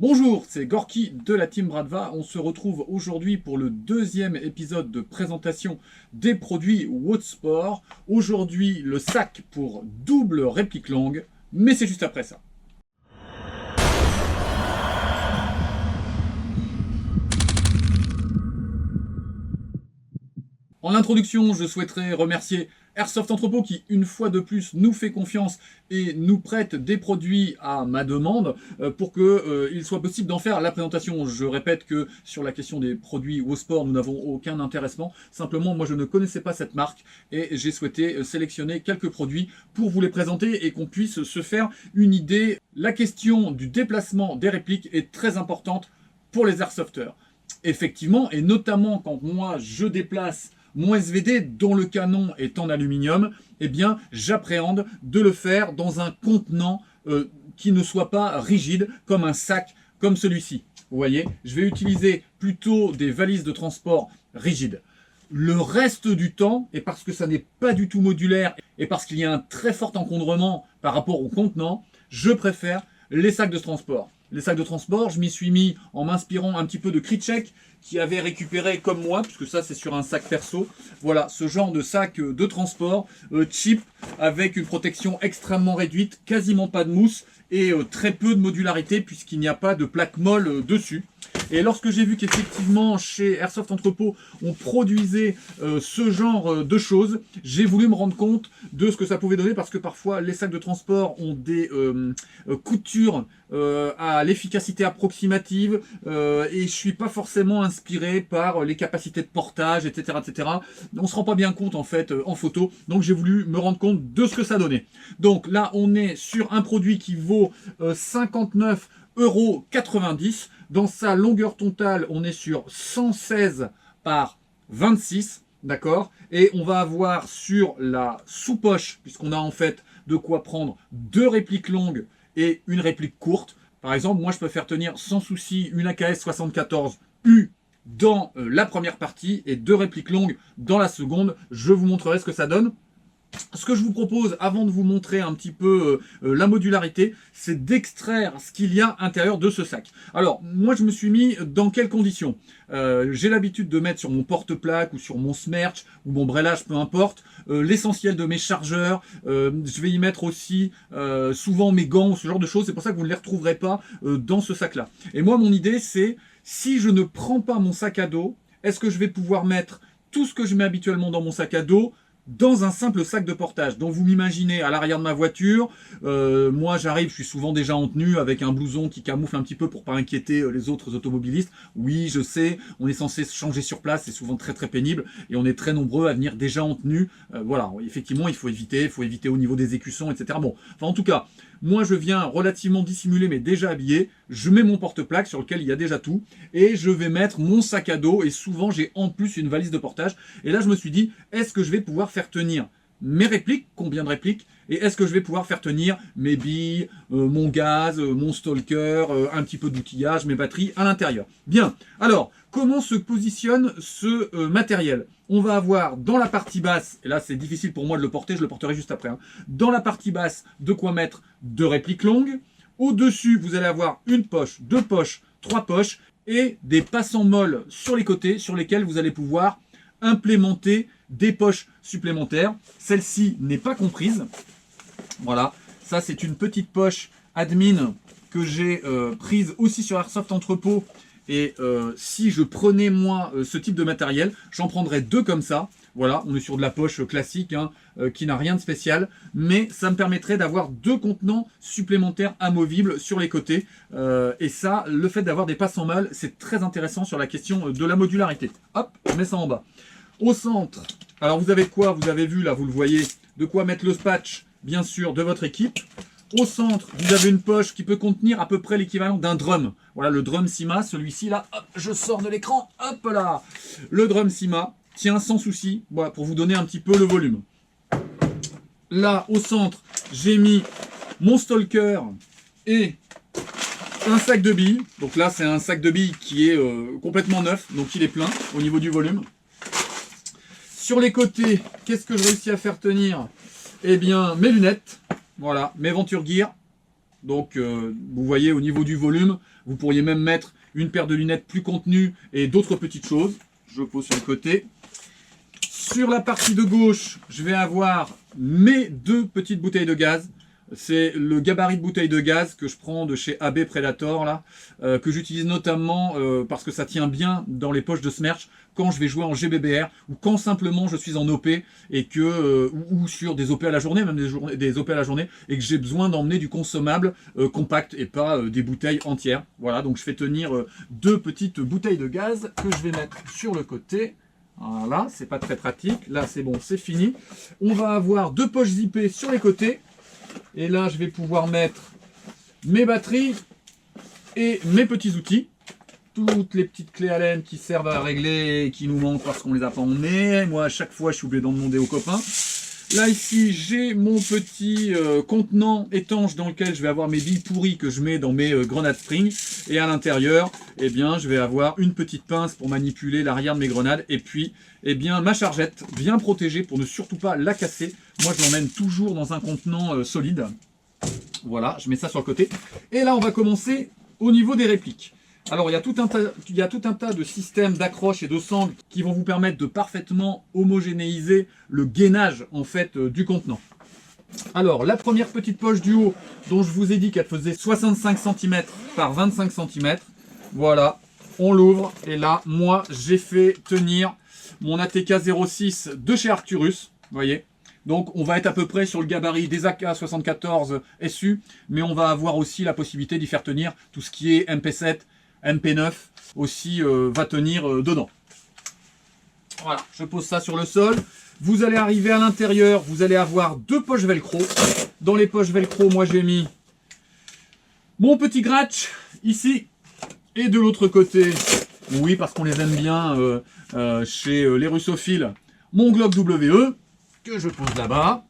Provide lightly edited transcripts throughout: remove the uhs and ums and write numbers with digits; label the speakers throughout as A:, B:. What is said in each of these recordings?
A: Bonjour, c'est Gorky de la team Bradva. On se retrouve aujourd'hui pour le deuxième épisode de présentation des produits WOTSport. Aujourd'hui, le sac pour double réplique longue, mais c'est juste après ça. En introduction, je souhaiterais remercier Airsoft Entrepôt qui, une fois de plus, nous fait confiance et nous prête des produits à ma demande pour qu'il soit possible d'en faire la présentation. Je répète que sur la question des produits WOSport, nous n'avons aucun intéressement. Simplement, moi, je ne connaissais pas cette marque et j'ai souhaité sélectionner quelques produits pour vous les présenter et qu'on puisse se faire une idée. La question du déplacement des répliques est très importante pour les airsofters. Effectivement, et notamment quand moi, je déplace mon SVD, dont le canon est en aluminium, eh bien, j'appréhende de le faire dans un contenant qui ne soit pas rigide, comme un sac, comme celui-ci. Vous voyez, je vais utiliser plutôt des valises de transport rigides. Le reste du temps, et parce que ça n'est pas du tout modulaire, et parce qu'il y a un très fort encombrement par rapport au contenant, je préfère les sacs de transport. Les sacs de transport, je m'y suis mis en m'inspirant un petit peu de Kritschek, qui avait récupéré comme moi, puisque ça c'est sur un sac perso. Voilà, ce genre de sac de transport cheap, avec une protection extrêmement réduite, quasiment pas de mousse, et très peu de modularité, puisqu'il n'y a pas de plaque molle dessus. Et lorsque j'ai vu qu'effectivement chez Airsoft Entrepôt on produisait ce genre de choses, j'ai voulu me rendre compte de ce que ça pouvait donner, parce que parfois les sacs de transport ont des coutures à l'efficacité approximative et je suis pas forcément inspiré par les capacités de portage, etc., etc. On se rend pas bien compte en fait en photo, donc j'ai voulu me rendre compte de ce que ça donnait. Donc là on est sur un produit qui vaut 59,90 €. Dans sa longueur totale, on est sur 116 par 26, d'accord. Et on va avoir sur la sous-poche, puisqu'on a en fait de quoi prendre deux répliques longues et une réplique courte. Par exemple, moi je peux faire tenir sans souci une AKS 74U dans la première partie et deux répliques longues dans la seconde. Je vous montrerai ce que ça donne. Ce que je vous propose, avant de vous montrer un petit peu la modularité, c'est d'extraire ce qu'il y a à l'intérieur de ce sac. Alors, moi je me suis mis dans quelles conditions? J'ai l'habitude de mettre sur mon porte-plaque ou sur mon smerch ou mon brelage, peu importe, l'essentiel de mes chargeurs. Je vais y mettre aussi souvent mes gants, ce genre de choses. C'est pour ça que vous ne les retrouverez pas dans ce sac-là. Et moi, mon idée, c'est si je ne prends pas mon sac à dos, est-ce que je vais pouvoir mettre tout ce que je mets habituellement dans mon sac à dos dans un simple sac de portage. Donc vous m'imaginez à l'arrière de ma voiture, moi j'arrive, je suis souvent déjà en tenue avec un blouson qui camoufle un petit peu pour pas inquiéter les autres automobilistes. Oui, je sais, on est censé se changer sur place, c'est souvent très très pénible et on est très nombreux à venir déjà en tenue. Voilà, effectivement il faut éviter au niveau des écussons, etc. Bon, enfin en tout cas, moi je viens relativement dissimulé mais déjà habillé, je mets mon porte-plaque sur lequel il y a déjà tout et je vais mettre mon sac à dos et souvent j'ai en plus une valise de portage. Et là je me suis dit, est-ce que je vais pouvoir faire tenir mes répliques, combien de répliques, et est-ce que je vais pouvoir faire tenir mes billes, mon gaz, mon stalker, un petit peu d'outillage, mes batteries à l'intérieur. Bien, alors, comment se positionne ce matériel? On va avoir dans la partie basse, et là c'est difficile pour moi de le porter, je le porterai juste après, hein, dans la partie basse, de quoi mettre deux répliques longues. Au-dessus, vous allez avoir une poche, deux poches, trois poches, et des passants molles sur les côtés, sur lesquels vous allez pouvoir implémenter des poches supplémentaires. Celle-ci n'est pas comprise. Voilà, ça c'est une petite poche admin que j'ai prise aussi sur Airsoft Entrepôt. Et si je prenais moi ce type de matériel, j'en prendrais deux comme ça. Voilà, on est sur de la poche classique hein, qui n'a rien de spécial, mais ça me permettrait d'avoir deux contenants supplémentaires amovibles sur les côtés. Et ça, le fait d'avoir des passants molles, c'est très intéressant sur la question de la modularité. Hop, je mets ça en bas. Au centre, alors vous avez quoi? Vous avez vu là, vous le voyez, de quoi mettre le patch, bien sûr, de votre équipe. Au centre, vous avez une poche qui peut contenir à peu près l'équivalent d'un drum. Voilà le drum Sima, celui-ci là, hop, je sors de l'écran, hop là. Le drum Sima tient sans souci, voilà, pour vous donner un petit peu le volume. Là, au centre, j'ai mis mon stalker et un sac de billes. Donc là, c'est un sac de billes qui est complètement neuf, donc il est plein au niveau du volume. Sur les côtés, qu'est-ce que je réussis à faire tenir? Eh bien, mes lunettes, voilà, mes Venture Gear. Donc, vous voyez au niveau du volume, Vous pourriez même mettre une paire de lunettes plus contenues et d'autres petites choses. Je pose sur le côté. Sur la partie de gauche, je vais avoir mes 2 petites bouteilles de gaz. C'est le gabarit de bouteille de gaz que je prends de chez AB Predator, là, que j'utilise notamment parce que ça tient bien dans les poches de Smerch quand je vais jouer en GBBR ou quand simplement je suis en OP et que ou sur des OP à la journée, même des OP à la journée, et que j'ai besoin d'emmener du consommable compact et pas des bouteilles entières. Voilà, donc je fais tenir 2 petites bouteilles de gaz que je vais mettre sur le côté. Voilà, c'est pas très pratique. Là, c'est bon, c'est fini. On va avoir 2 poches zippées sur les côtés. Et là, je vais pouvoir mettre mes batteries et mes petits outils. Toutes les petites clés Allen qui servent à régler et qui nous manquent parce qu'on les a pas emmenées. Moi, à chaque fois, je suis obligé d'en demander aux copains. Là, ici, j'ai mon petit contenant étanche dans lequel je vais avoir mes billes pourries que je mets dans mes grenades spring. Et à l'intérieur, eh bien, je vais avoir une petite pince pour manipuler l'arrière de mes grenades. Et puis, eh bien, ma chargette bien protégée pour ne surtout pas la casser. Moi, je l'emmène toujours dans un contenant solide. Voilà, je mets ça sur le côté. Et là, on va commencer au niveau des répliques. Alors, il y a tout un tas de systèmes d'accroche et de sangles qui vont vous permettre de parfaitement homogénéiser le gainage en fait du contenant. Alors, la première petite poche du haut, dont je vous ai dit qu'elle faisait 65 cm par 25 cm. Voilà, on l'ouvre. Et là, moi, j'ai fait tenir mon ATK 06 de chez Arcturus. Vous voyez ? Donc, on va être à peu près sur le gabarit des AK-74 SU, mais on va avoir aussi la possibilité d'y faire tenir tout ce qui est MP7, MP9 aussi va tenir dedans. Voilà, je pose ça sur le sol. Vous allez arriver à l'intérieur, vous allez avoir 2 poches velcro. Dans les poches velcro, moi j'ai mis mon petit Gratch ici. Et de l'autre côté, oui, parce qu'on les aime bien chez les russophiles, mon Glock WE que je pose là-bas.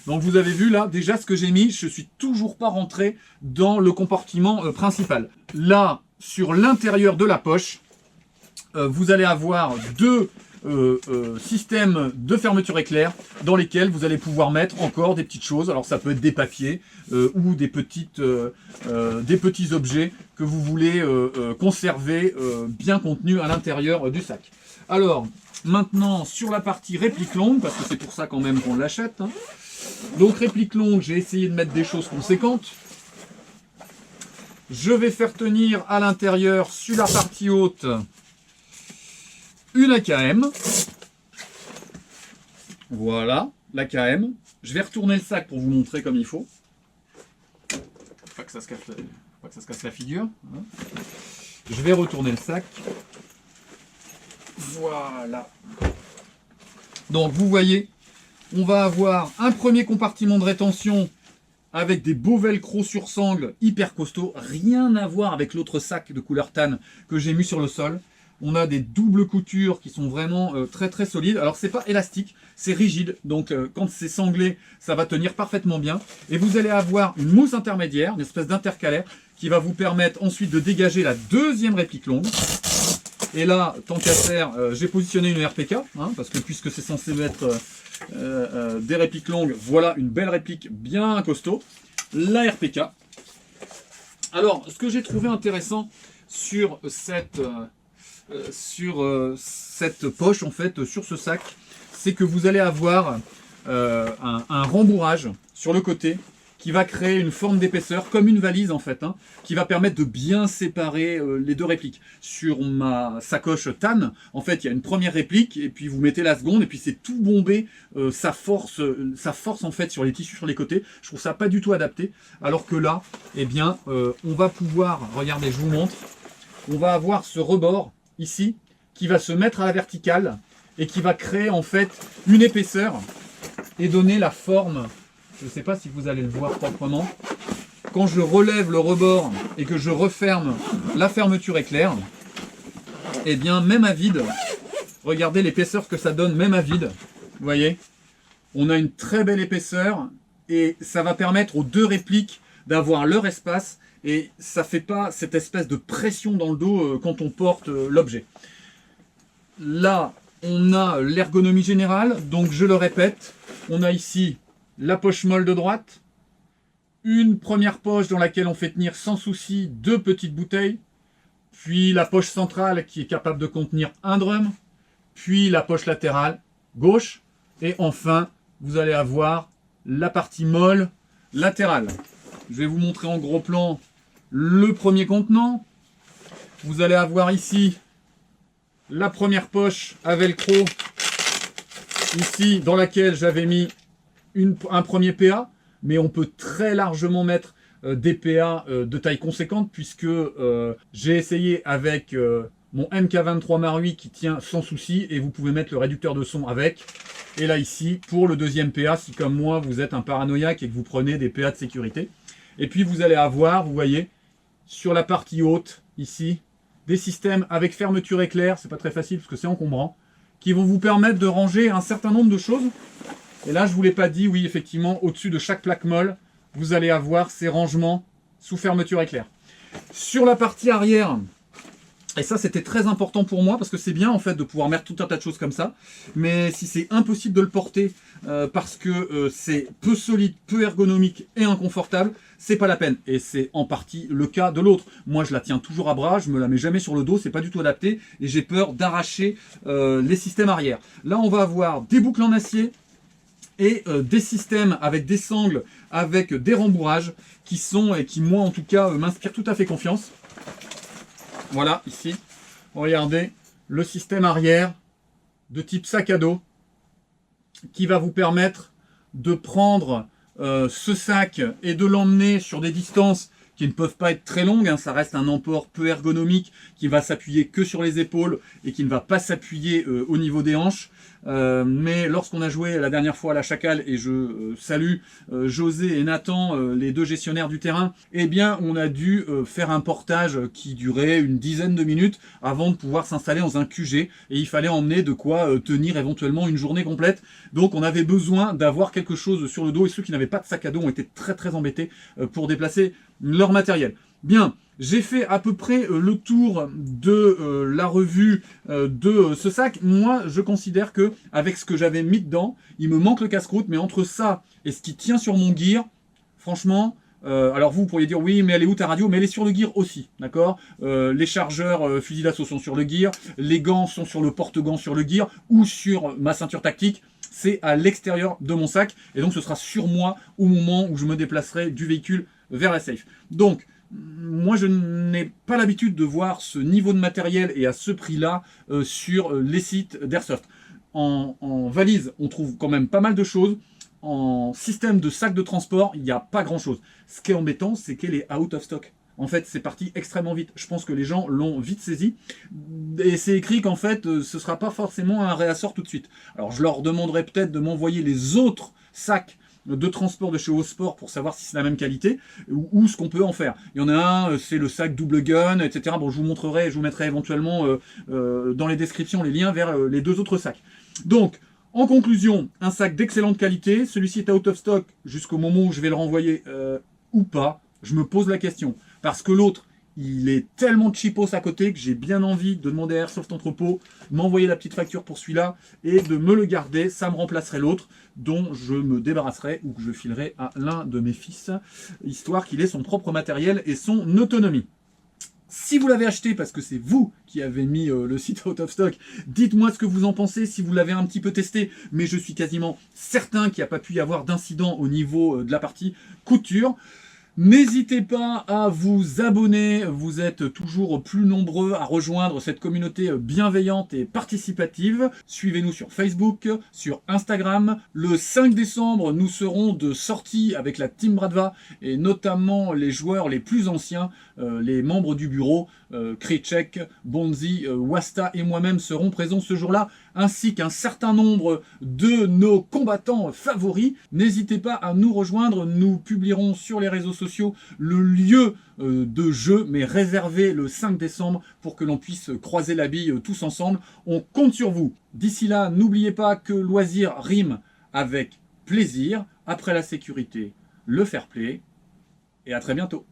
A: Donc vous avez vu là déjà ce que j'ai mis, je suis toujours pas rentré dans le compartiment principal. Là, sur l'intérieur de la poche, vous allez avoir 2 systèmes de fermeture éclair dans lesquels vous allez pouvoir mettre encore des petites choses. Alors ça peut être des papiers ou des petits objets que vous voulez conserver bien contenus à l'intérieur du sac. Alors maintenant sur la partie réplique longue, parce que c'est pour ça quand même qu'on l'achète. Hein. Donc réplique longue, j'ai essayé de mettre des choses conséquentes. Je vais faire tenir à l'intérieur, sur la partie haute, une AKM. Voilà, l'AKM. Je vais retourner le sac pour vous montrer comme il faut. Pas que ça se casse la figure. Je vais retourner le sac. Voilà. Donc vous voyez, on va avoir un premier compartiment de rétention avec des beaux velcro sur sangle hyper costauds, rien à voir avec l'autre sac de couleur tan que j'ai mis sur le sol. On a des doubles coutures qui sont vraiment très très solides. Alors c'est pas élastique, c'est rigide, donc quand c'est sanglé, ça va tenir parfaitement bien. Et vous allez avoir une mousse intermédiaire, une espèce d'intercalaire, qui va vous permettre ensuite de dégager la deuxième réplique longue. Et là, tant qu'à faire, j'ai positionné une RPK, hein, parce que puisque c'est censé être des répliques longues, voilà une belle réplique bien costaud, la RPK. Alors, ce que j'ai trouvé intéressant sur cette poche, en fait, sur ce sac, c'est que vous allez avoir un rembourrage sur le côté qui va créer une forme d'épaisseur, comme une valise en fait, hein, qui va permettre de bien séparer les 2 répliques. Sur ma sacoche TAN, en fait, il y a une première réplique, et puis vous mettez la seconde, et puis c'est tout bombé, ça force en fait sur les tissus sur les côtés. Je trouve ça pas du tout adapté, alors que là, eh bien, on va pouvoir, regardez, je vous montre, on va avoir ce rebord ici, qui va se mettre à la verticale, et qui va créer en fait une épaisseur, et donner la forme. Je ne sais pas si vous allez le voir proprement. Quand je relève le rebord et que je referme la fermeture éclair, eh bien, même à vide, regardez l'épaisseur que ça donne, même à vide. Vous voyez, on a une très belle épaisseur et ça va permettre aux 2 répliques d'avoir leur espace et ça ne fait pas cette espèce de pression dans le dos quand on porte l'objet. Là, on a l'ergonomie générale, donc je le répète, on a ici la poche molle de droite, une première poche dans laquelle on fait tenir sans souci 2 petites bouteilles, puis la poche centrale qui est capable de contenir un drum, puis la poche latérale gauche, et enfin vous allez avoir la partie molle latérale. Je vais vous montrer en gros plan le premier contenant. Vous allez avoir ici la première poche à velcro, ici dans laquelle j'avais mis un premier PA, mais on peut très largement mettre des PA de taille conséquente, puisque j'ai essayé avec mon MK23 Marui qui tient sans souci, et vous pouvez mettre le réducteur de son avec. Et là ici, pour le deuxième PA, si comme moi vous êtes un paranoïaque et que vous prenez des PA de sécurité. Et puis vous allez avoir, vous voyez, sur la partie haute, ici, des systèmes avec fermeture éclair, c'est pas très facile parce que c'est encombrant, qui vont vous permettre de ranger un certain nombre de choses. Et là, je ne vous l'ai pas dit, oui, effectivement, au-dessus de chaque plaque molle, vous allez avoir ces rangements sous fermeture éclair. Sur la partie arrière, et ça c'était très important pour moi, parce que c'est bien en fait de pouvoir mettre tout un tas de choses comme ça, mais si c'est impossible de le porter, parce que c'est peu solide, peu ergonomique et inconfortable, c'est pas la peine. Et c'est en partie le cas de l'autre. Moi je la tiens toujours à bras, je me la mets jamais sur le dos, c'est pas du tout adapté, et j'ai peur d'arracher les systèmes arrière. Là on va avoir des boucles en acier, et des systèmes avec des sangles, avec des rembourrages, qui sont, et qui moi en tout cas m'inspirent tout à fait confiance. Voilà, ici, regardez, le système arrière de type sac à dos, qui va vous permettre de prendre ce sac et de l'emmener sur des distances qui ne peuvent pas être très longues, hein. Ça reste un emport peu ergonomique qui va s'appuyer que sur les épaules et qui ne va pas s'appuyer au niveau des hanches. Mais lorsqu'on a joué la dernière fois à la Chacal, et je salue José et Nathan, les 2 gestionnaires du terrain, eh bien on a dû faire un portage qui durait une dizaine de minutes avant de pouvoir s'installer dans un QG, et il fallait emmener de quoi tenir éventuellement une journée complète. Donc on avait besoin d'avoir quelque chose sur le dos, et ceux qui n'avaient pas de sac à dos ont été très très embêtés pour déplacer leur matériel. Bien, j'ai fait à peu près le tour de la revue de ce sac. Moi, je considère que avec ce que j'avais mis dedans, il me manque le casse-croûte, mais entre ça et ce qui tient sur mon gear, franchement, alors vous pourriez dire oui, mais elle est où ta radio? Mais elle est sur le gear aussi, d'accord? Les chargeurs fusil d'assaut sont sur le gear, les gants sont sur le porte-gants sur le gear ou sur ma ceinture tactique. C'est à l'extérieur de mon sac, et donc ce sera sur moi au moment où je me déplacerai du véhicule vers la safe. Donc, moi je n'ai pas l'habitude de voir ce niveau de matériel et à ce prix-là sur les sites d'Airsoft. En valise, on trouve quand même pas mal de choses. En système de sac de transport, il n'y a pas grand-chose. Ce qui est embêtant, c'est qu'elle est out of stock. En fait, c'est parti extrêmement vite. Je pense que les gens l'ont vite saisi. Et c'est écrit qu'en fait, ce ne sera pas forcément un réassort tout de suite. Alors, je leur demanderai peut-être de m'envoyer les autres sacs de transport de chez Osport pour savoir si c'est la même qualité ou ce qu'on peut en faire. Il y en a un, c'est le sac double gun, etc. Bon, je vous montrerai, je vous mettrai éventuellement dans les descriptions les liens vers les 2 autres sacs. Donc, en conclusion, un sac d'excellente qualité. Celui-ci est out of stock jusqu'au moment où je vais le renvoyer ou pas. Je me pose la question. Parce que l'autre, il est tellement cheapos à côté que j'ai bien envie de demander à Airsoft Entrepôt m'envoyer la petite facture pour celui-là et de me le garder. Ça me remplacerait l'autre dont je me débarrasserai ou que je filerai à l'un de mes fils, histoire qu'il ait son propre matériel et son autonomie. Si vous l'avez acheté parce que c'est vous qui avez mis le site out of stock, dites-moi ce que vous en pensez, si vous l'avez un petit peu testé, mais je suis quasiment certain qu'il n'y a pas pu y avoir d'incident au niveau de la partie couture. N'hésitez pas à vous abonner, vous êtes toujours plus nombreux à rejoindre cette communauté bienveillante et participative. Suivez-nous sur Facebook, sur Instagram. Le 5 décembre, nous serons de sortie avec la Team Bradva et notamment les joueurs les plus anciens, les membres du bureau, Krejcek, Bonzi, Wasta et moi-même serons présents ce jour-là, ainsi qu'un certain nombre de nos combattants favoris. N'hésitez pas à nous rejoindre, nous publierons sur les réseaux sociaux le lieu de jeu, mais réservé le 5 décembre pour que l'on puisse croiser la bille tous ensemble. On compte sur vous. D'ici là, n'oubliez pas que loisir rime avec plaisir. Après la sécurité, le fair play. Et à très bientôt.